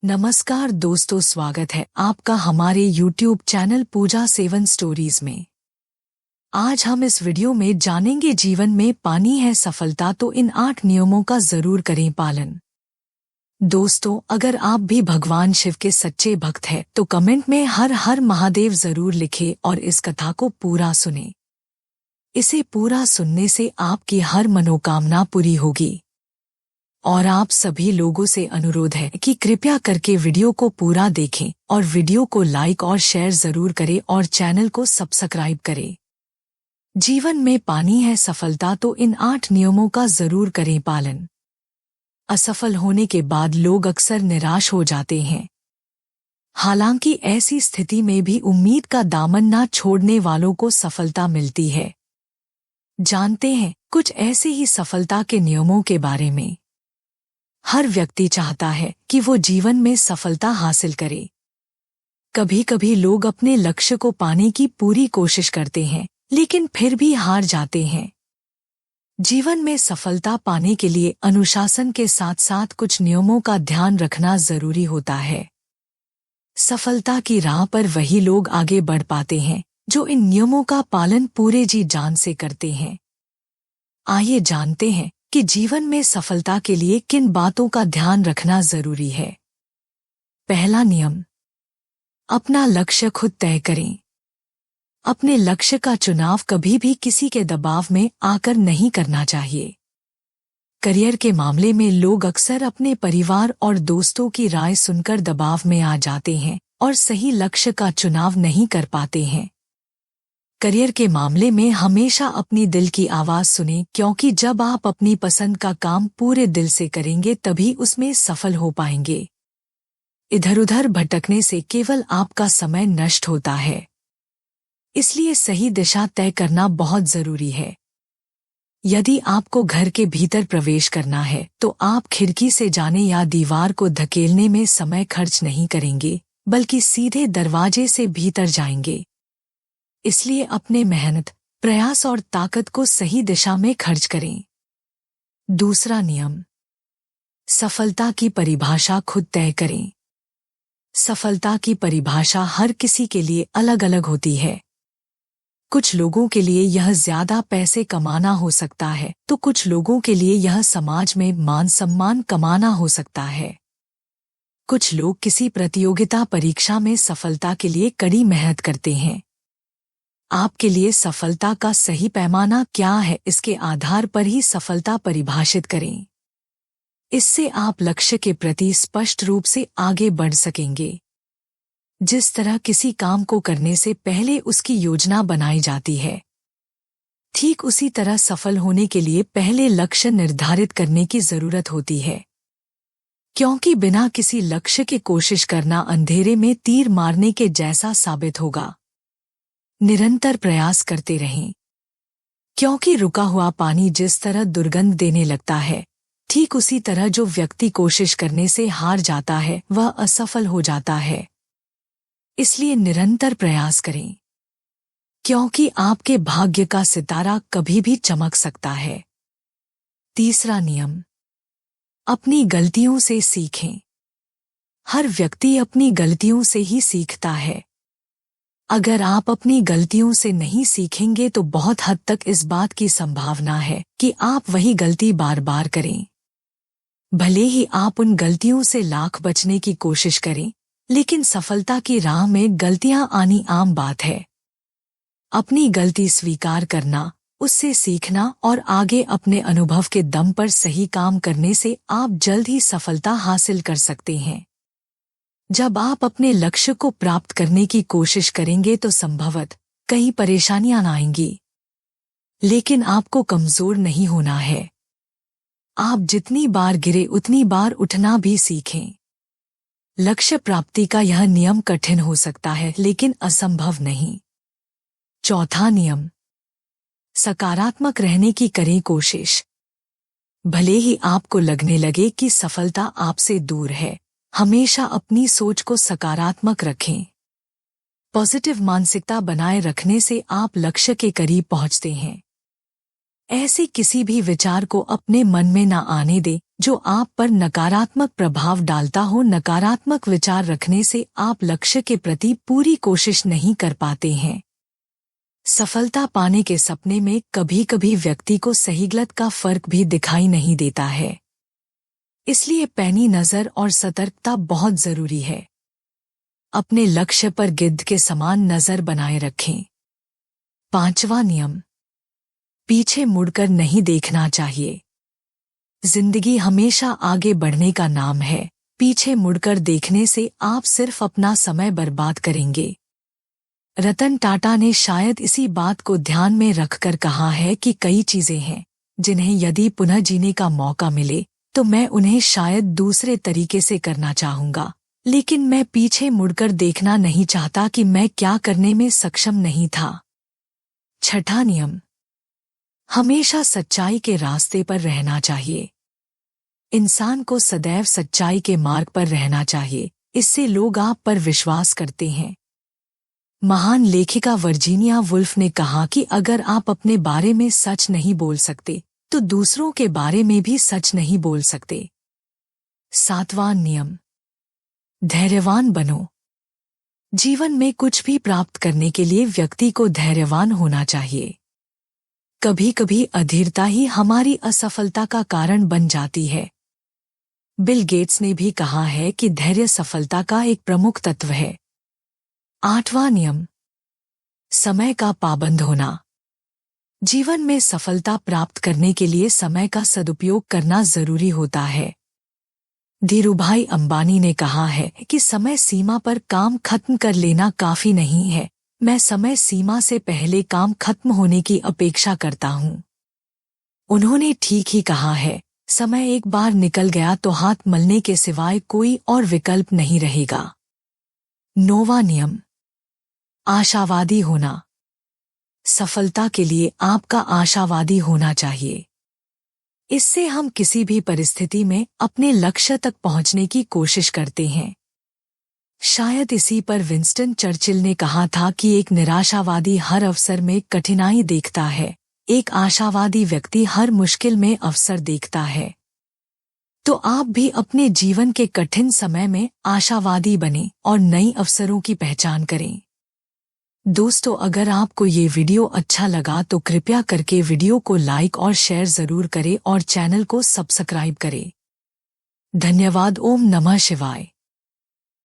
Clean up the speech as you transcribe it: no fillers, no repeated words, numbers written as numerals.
नमस्कार दोस्तों, स्वागत है आपका हमारे YouTube चैनल पूजा 7 स्टोरीज में। आज हम इस वीडियो में जानेंगे जीवन में पानी है सफलता तो इन 8 नियमों का जरूर करें पालन। दोस्तों, अगर आप भी भगवान शिव के सच्चे भक्त हैं तो कमेंट में हर हर महादेव जरूर लिखें और इस कथा को पूरा सुने। इसे पूरा सुनने से आपकी हर मनोकामना पूरी होगी। और आप सभी लोगों से अनुरोध है कि कृपया करके वीडियो को पूरा देखें और वीडियो को लाइक और शेयर जरूर करें और चैनल को सब्सक्राइब करें। जीवन में पानी है सफलता तो इन 8 नियमों का जरूर करें पालन। असफल होने के बाद लोग अक्सर निराश हो जाते हैं। हालांकि ऐसी स्थिति में भी उम्मीद का दामन ना छोड़ने वालों को सफलता मिलती है। जानते हैं कुछ ऐसे ही सफलता के नियमों के बारे में। हर व्यक्ति चाहता है कि वो जीवन में सफलता हासिल करे। कभी कभी लोग अपने लक्ष्य को पाने की पूरी कोशिश करते हैं लेकिन फिर भी हार जाते हैं। जीवन में सफलता पाने के लिए अनुशासन के साथ साथ कुछ नियमों का ध्यान रखना जरूरी होता है। सफलता की राह पर वही लोग आगे बढ़ पाते हैं जो इन नियमों का पालन पूरे जी जान से करते हैं। आइए जानते हैं कि जीवन में सफलता के लिए किन बातों का ध्यान रखना जरूरी है। पहला नियम, अपना लक्ष्य खुद तय करें। अपने लक्ष्य का चुनाव कभी भी किसी के दबाव में आकर नहीं करना चाहिए। करियर के मामले में लोग अक्सर अपने परिवार और दोस्तों की राय सुनकर दबाव में आ जाते हैं और सही लक्ष्य का चुनाव नहीं कर पाते हैं। करियर के मामले में हमेशा अपनी दिल की आवाज सुनें, क्योंकि जब आप अपनी पसंद का काम पूरे दिल से करेंगे तभी उसमें सफल हो पाएंगे। इधर उधर भटकने से केवल आपका समय नष्ट होता है। इसलिए सही दिशा तय करना बहुत जरूरी है। यदि आपको घर के भीतर प्रवेश करना है तो आप खिड़की से जाने या दीवार को धकेलने में समय खर्च नहीं करेंगे, बल्कि सीधे दरवाजे से भीतर जाएंगे। इसलिए अपने मेहनत, प्रयास और ताकत को सही दिशा में खर्च करें। दूसरा नियम, सफलता की परिभाषा खुद तय करें। सफलता की परिभाषा हर किसी के लिए अलग अलग होती है। कुछ लोगों के लिए यह ज्यादा पैसे कमाना हो सकता है तो कुछ लोगों के लिए यह समाज में मान सम्मान कमाना हो सकता है। कुछ लोग किसी प्रतियोगिता परीक्षा में सफलता के लिए कड़ी मेहनत करते हैं। आपके लिए सफलता का सही पैमाना क्या है, इसके आधार पर ही सफलता परिभाषित करें। इससे आप लक्ष्य के प्रति स्पष्ट रूप से आगे बढ़ सकेंगे। जिस तरह किसी काम को करने से पहले उसकी योजना बनाई जाती है, ठीक उसी तरह सफल होने के लिए पहले लक्ष्य निर्धारित करने की जरूरत होती है। क्योंकि बिना किसी लक्ष्य की कोशिश करना अंधेरे में तीर मारने के जैसा साबित होगा। निरंतर प्रयास करते रहें, क्योंकि रुका हुआ पानी जिस तरह दुर्गंध देने लगता है, ठीक उसी तरह जो व्यक्ति कोशिश करने से हार जाता है वह असफल हो जाता है। इसलिए निरंतर प्रयास करें, क्योंकि आपके भाग्य का सितारा कभी भी चमक सकता है। तीसरा नियम, अपनी गलतियों से सीखें। हर व्यक्ति अपनी गलतियों से ही सीखता है। अगर आप अपनी गलतियों से नहीं सीखेंगे तो बहुत हद तक इस बात की संभावना है कि आप वही गलती बार बार करें। भले ही आप उन गलतियों से लाख बचने की कोशिश करें, लेकिन सफलता की राह में गलतियां आनी आम बात है। अपनी गलती स्वीकार करना, उससे सीखना और आगे अपने अनुभव के दम पर सही काम करने से आप जल्द ही सफलता हासिल कर सकते हैं। जब आप अपने लक्ष्य को प्राप्त करने की कोशिश करेंगे तो संभवतः कई परेशानियां आएंगी, लेकिन आपको कमजोर नहीं होना है। आप जितनी बार गिरे उतनी बार उठना भी सीखें। लक्ष्य प्राप्ति का यह नियम कठिन हो सकता है लेकिन असंभव नहीं। चौथा नियम, सकारात्मक रहने की करें कोशिश। भले ही आपको लगने लगे कि सफलता आपसे दूर है, हमेशा अपनी सोच को सकारात्मक रखें। पॉजिटिव मानसिकता बनाए रखने से आप लक्ष्य के करीब पहुंचते हैं। ऐसे किसी भी विचार को अपने मन में न आने दे जो आप पर नकारात्मक प्रभाव डालता हो। नकारात्मक विचार रखने से आप लक्ष्य के प्रति पूरी कोशिश नहीं कर पाते हैं। सफलता पाने के सपने में कभी कभी व्यक्ति को सही गलत का फर्क भी दिखाई नहीं देता है, इसलिए पैनी नजर और सतर्कता बहुत जरूरी है। अपने लक्ष्य पर गिद्ध के समान नजर बनाए रखें। 5वां नियम, पीछे मुड़कर नहीं देखना चाहिए। जिंदगी हमेशा आगे बढ़ने का नाम है। पीछे मुड़कर देखने से आप सिर्फ अपना समय बर्बाद करेंगे। रतन टाटा ने शायद इसी बात को ध्यान में रखकर कहा है कि कई चीजें हैं जिन्हें यदि पुनः जीने का मौका मिले तो मैं उन्हें शायद दूसरे तरीके से करना चाहूंगा, लेकिन मैं पीछे मुड़कर देखना नहीं चाहता कि मैं क्या करने में सक्षम नहीं था। 6वां नियम, हमेशा सच्चाई के रास्ते पर रहना चाहिए। इंसान को सदैव सच्चाई के मार्ग पर रहना चाहिए, इससे लोग आप पर विश्वास करते हैं। महान लेखिका वर्जीनिया वुल्फ ने कहा कि अगर आप अपने बारे में सच नहीं बोल सकते तो दूसरों के बारे में भी सच नहीं बोल सकते। 7वां नियम, धैर्यवान बनो। जीवन में कुछ भी प्राप्त करने के लिए व्यक्ति को धैर्यवान होना चाहिए। कभी कभी अधीरता ही हमारी असफलता का कारण बन जाती है। बिल गेट्स ने भी कहा है कि धैर्य सफलता का एक प्रमुख तत्व है। 8वां नियम, समय का पाबंद होना। जीवन में सफलता प्राप्त करने के लिए समय का सदुपयोग करना जरूरी होता है। धीरूभाई अंबानी ने कहा है कि समय सीमा पर काम खत्म कर लेना काफी नहीं है, मैं समय सीमा से पहले काम खत्म होने की अपेक्षा करता हूँ। उन्होंने ठीक ही कहा है, समय एक बार निकल गया तो हाथ मलने के सिवाय कोई और विकल्प नहीं रहेगा। 9वां नियम, आशावादी होना। सफलता के लिए आपका आशावादी होना चाहिए। इससे हम किसी भी परिस्थिति में अपने लक्ष्य तक पहुंचने की कोशिश करते हैं। शायद इसी पर विंस्टन चर्चिल ने कहा था कि एक निराशावादी हर अवसर में कठिनाई देखता है, एक आशावादी व्यक्ति हर मुश्किल में अवसर देखता है। तो आप भी अपने जीवन के कठिन समय में आशावादी बनें और नई अवसरों की पहचान करें। दोस्तों, अगर आपको ये वीडियो अच्छा लगा तो कृपया करके वीडियो को लाइक और शेयर जरूर करें और चैनल को सब्सक्राइब करें। धन्यवाद। ओम नमः शिवाय।